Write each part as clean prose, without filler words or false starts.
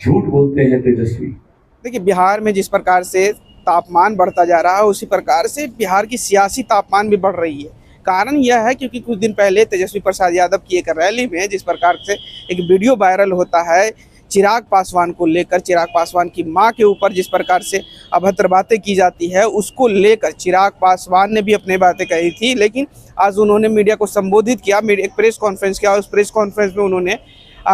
झूठ बोलते हैं तेजस्वी। देखिए, बिहार में जिस प्रकार से तापमान बढ़ता जा रहा है, उसी प्रकार से बिहार की सियासी तापमान भी बढ़ रही है। कारण यह है क्योंकि कुछ दिन पहले तेजस्वी प्रसाद यादव की एक रैली में जिस प्रकार से एक वीडियो वायरल होता है चिराग पासवान को लेकर, चिराग पासवान की मां के ऊपर जिस प्रकार से अभद्र बातें की जाती है, उसको लेकर चिराग पासवान ने भी अपनी बातें कही थी। लेकिन आज उन्होंने मीडिया को संबोधित किया, एक प्रेस कॉन्फ्रेंस किया। उस प्रेस कॉन्फ्रेंस में उन्होंने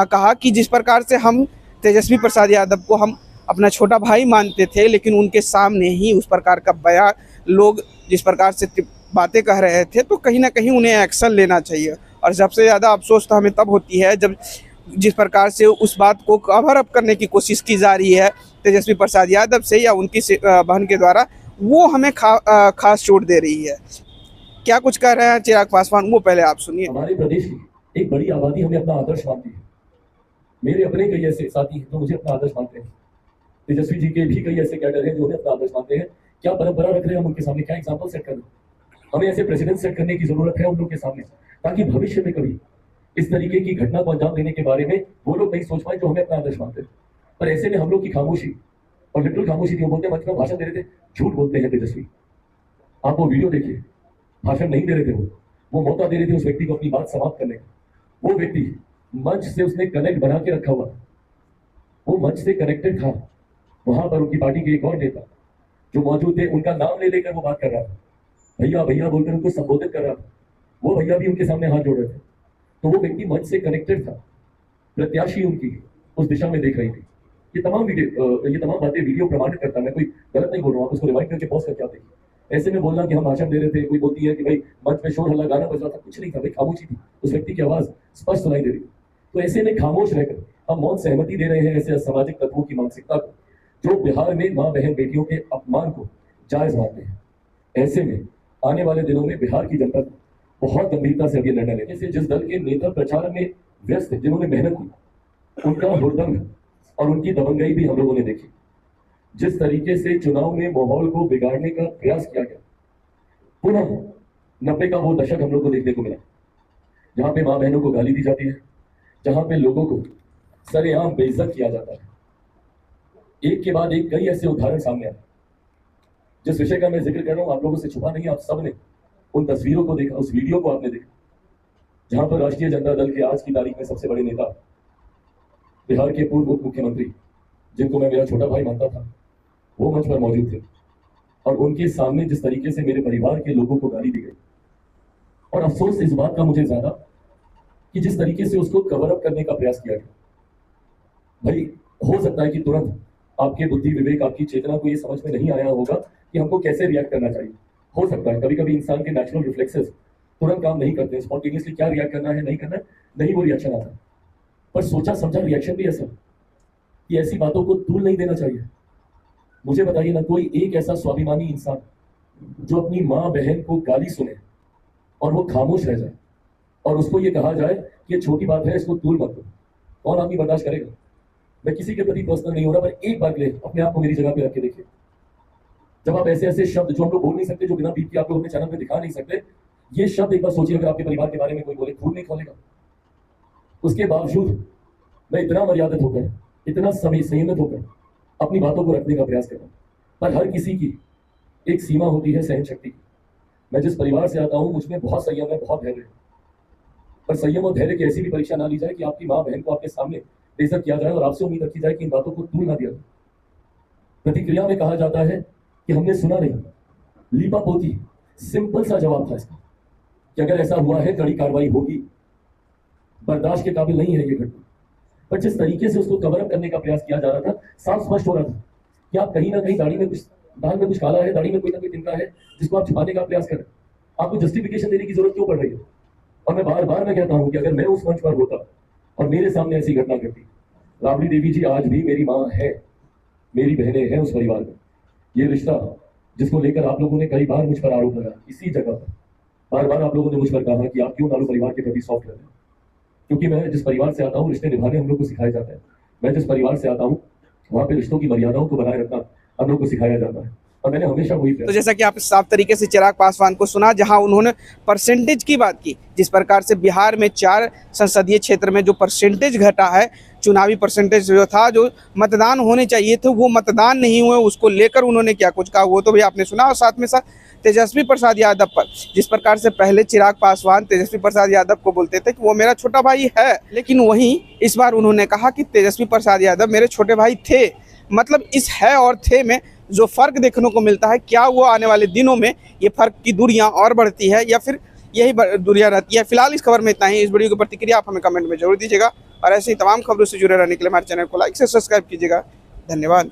कहा कि जिस प्रकार से हम तेजस्वी प्रसाद यादव को हम अपना छोटा भाई मानते थे, लेकिन उनके सामने ही उस प्रकार का बयान लोग जिस प्रकार से बातें कह रहे थे, तो कहीं ना कहीं उन्हें एक्शन लेना चाहिए। और सबसे ज़्यादा अफसोस तो हमें तब होती है जब जिस प्रकार से उस बात को कवर अप करने की कोशिश की जा रही है तेजस्वी प्रसाद यादव से या उनकी बहन के द्वारा, वो हमें खास चोट दे रही है। क्या कुछ कह रहे हैं चिराग पासवान, वो पहले आप सुनिए। हमारे प्रदेश की एक बड़ी आबादी हमें अपना आदर्श मानती है। मेरे अपने कई ऐसे साथी हैं जो मुझे अपना आदर्श मानते हैं। तेजस्वी जी के भी कई ऐसे कैडर हैं जो उन्हें अपना आदर्श मानते हैं। क्या परंपरा रख रहे हैं हम उनके सामने, क्या एग्जाम्पल सेट कर रहे हैं। हमें ऐसे प्रेसिडेंट सेट करने की जरूरत है उन लोग के सामने, ताकि भविष्य में कभी इस तरीके की घटना को अंजाम देने के बारे में वो लोग नहीं सोच पाए जो हमें अपना आदर्श मानते हैं। पर ऐसे में हम लोग की खामोशी, और लिटरल खामोशी थी, वो बोलते मंच में भाषण दे रहे थे, झूठ बोलते हैं तेजस्वी। आप वो वीडियो देखिए, भाषण नहीं दे रहे थे, वो मौका दे रहे थे उस व्यक्ति को अपनी बात समाप्त करने का। वो व्यक्ति मंच से उसने कनेक्ट बना के रखा हुआ, वो मंच से कनेक्टेड था। वहां पर उनकी पार्टी के एक और नेता जो मौजूद थे, उनका नाम ले लेकर वो बात कर रहा था, भैया भैया बोलकर उनको संबोधित कर रहा था। वो भैया भी उनके सामने हाथ जोड़ रहे थे। तो वो व्यक्ति मंच से कनेक्टेड था, प्रत्याशी उनकी उस दिशा में देख रही थी। ये तमाम बातें वीडियो प्रमाणित करता है। मैं कोई गलत नहीं बोल रहा हूँ, आप उसको रिवाइंड करके पॉज करके आप देखिए। ऐसे में बोलना कि हम भाषण दे रहे थे, कोई बोलती है कि भाई मंच में शोर हल्ला गाना बज रहा था, कुछ नहीं था भाई, खामोशी थी। उस व्यक्ति की आवाज स्पष्ट सुनाई दे रही थी। तो ऐसे में खामोश रहकर हम मौन सहमति दे रहे हैं ऐसे असामाजिक तत्वों की मानसिकता को, जो बिहार में माँ बहन बेटियों के अपमान को जायज मानते हैं। ऐसे में आने वाले दिनों में बिहार की जनता को बहुत गंभीरता से अब ये निर्णय लेने से, जिस दल के नेता प्रचार में व्यस्त है, जिन्होंने मेहनत की, उनका हुड़दंग और उनकी दबंगई भी हम लोगों ने देखी। जिस तरीके से चुनाव में माहौल को बिगाड़ने का प्रयास किया गया, पुनः 90 का वो दशक हम लोग को देखने को मिला, जहां पे मां बहनों को गाली दी जाती है, जहां पे लोगों को सरेआम बेइज्जत किया जाता है। एक के बाद एक कई ऐसे उदाहरण सामने आए। जिस विषय का मैं जिक्र कर रहा हूं, आप लोगों से छुपा नहीं, आप सबने उन तस्वीरों को देखा, उस वीडियो को आपने देखा, जहां पर राष्ट्रीय जनता दल के आज की तारीख में सबसे बड़े नेता, बिहार के पूर्व उप मुख्यमंत्री, जिनको मैं मेरा छोटा भाई मानता था, वो मंच पर मौजूद थे। और उनके सामने जिस तरीके से मेरे परिवार के लोगों को गाली दी गई, और अफसोस इस बात का मुझे ज्यादा कि जिस तरीके से उसको कवर अप करने का प्रयास किया गया। भाई, हो सकता है कि तुरंत आपके बुद्धि विवेक, आपकी चेतना को ये समझ में नहीं आया होगा कि हमको कैसे रिएक्ट करना चाहिए। हो सकता है कभी कभी इंसान के नेचुरल रिफ्लेक्सेस तुरंत काम नहीं करते, स्पॉन्टेनियसली क्या रिएक्ट करना है, नहीं करना है, नहीं वो रिएक्शन आता। पर सोचा समझा रिएक्शन भी ऐसा कि ऐसी बातों को तूल नहीं देना चाहिए। मुझे बताइए ना, कोई एक ऐसा स्वाभिमानी इंसान जो अपनी माँ बहन को गाली सुने और वो खामोश रह जाए, और उसको ये कहा जाए कि ये छोटी बात है, इसको तूल मत दो, कौन आदमी बर्दाश्त करेगा। मैं किसी के प्रति पर्सनल नहीं हो रहा, पर एक बार के लिए अपने आप को मेरी जगह पे रख के देखिए। जब आप ऐसे ऐसे शब्द जो हम लोग बोल नहीं सकते, जो बिना बीप के आप लोग अपने चैनल पे दिखा नहीं सकते, ये शब्द एक बार सोचिए, अगर आपके परिवार के बारे में कोई बोले, खून नहीं खोलेगा। उसके बावजूद मैं इतना मर्यादित होकर, इतना समय संयमित होकर अपनी बातों को रखने का प्रयास कर रहा हूं। पर हर किसी की एक सीमा होती है सहन शक्ति की। मैं जिस परिवार से आता हूं, मुझमें बहुत संयम है, बहुत धैर्य है। पर संयम और धैर्य की ऐसी भी परीक्षा ना ली जाए कि आपकी माँ बहन को आपके सामने बेइज्जत किया जाए और आपसे उम्मीद रखी जाए कि इन बातों को तूल ना दिया जाए। प्रतिक्रिया में कहा जाता है कि हमने सुना नहीं, लीपा पोती। सिंपल सा जवाब था इसका कि अगर ऐसा हुआ है, कड़ी कार्रवाई होगी। बर्दाश्त के काबिल नहीं है ये घटना। पर जिस तरीके से उसको कवर अप करने का प्रयास किया जा रहा था, साफ स्पष्ट हो रहा था कि आप कहीं ना कहीं दाढ़ी में कुछ, दाल में कुछ काला है, दाढ़ी में कोई ना कोई तिनका है, जिसको आप छुपाने का प्रयास कर रहे हैं। आपको जस्टिफिकेशन देने की जरूरत क्यों पड़ रही है। और मैं बार बार मैं कहता हूं कि अगर मैं उस मंच पर होता और मेरे सामने ऐसी घटना घटती, राबड़ी देवी जी आज भी मेरी माँ है, मेरी बहनें हैं उस परिवार में। ये रिश्ता जिसको लेकर आप लोगों ने कई बार मुझ पर आरोप लगाया, इसी जगह पर बार बार आप लोगों ने मुझ पर कहा कि आप क्यों नालू परिवार के प्रति सॉफ्ट रहते हैं। क्योंकि मैं जिस परिवार से आता हूँ, रिश्ते निभाने हम लोग को सिखाया जाता है। मैं जिस परिवार से आता हूँ, वहां पे रिश्तों की मर्यादाओं को बनाए रखना हम लोग को सिखाया जाता है। और मैंने हमेशा वही तो जैसा कि आपने साफ तरीके से चिराग पासवान को सुना, जहां उन्होंने परसेंटेज की बात की, जिस प्रकार से बिहार में 4 संसदीय क्षेत्र में जो परसेंटेज घटा है, चुनावी परसेंटेज जो था, जो मतदान होने चाहिए थे वो मतदान नहीं हुए, उसको लेकर उन्होंने क्या कुछ कहा वो तो भी आपने सुना। और साथ में साथ तेजस्वी प्रसाद यादव पर जिस प्रकार से पहले चिराग पासवान तेजस्वी प्रसाद यादव को बोलते थे कि वो मेरा छोटा भाई है, लेकिन वहीं इस बार उन्होंने कहा कि तेजस्वी प्रसाद यादव मेरे छोटे भाई थे। मतलब इस है और थे में जो फ़र्क देखने को मिलता है, क्या वो आने वाले दिनों में ये फ़र्क की दूरियां और बढ़ती है या फिर यही दूरियां रहती है। फिलहाल इस खबर में इतना ही। इस वीडियो की प्रतिक्रिया आप हमें कमेंट में जरूर दीजिएगा और ऐसे ही तमाम खबरों से जुड़े रहने के लिए हमारे चैनल को लाइक से सब्सक्राइब कीजिएगा। धन्यवाद।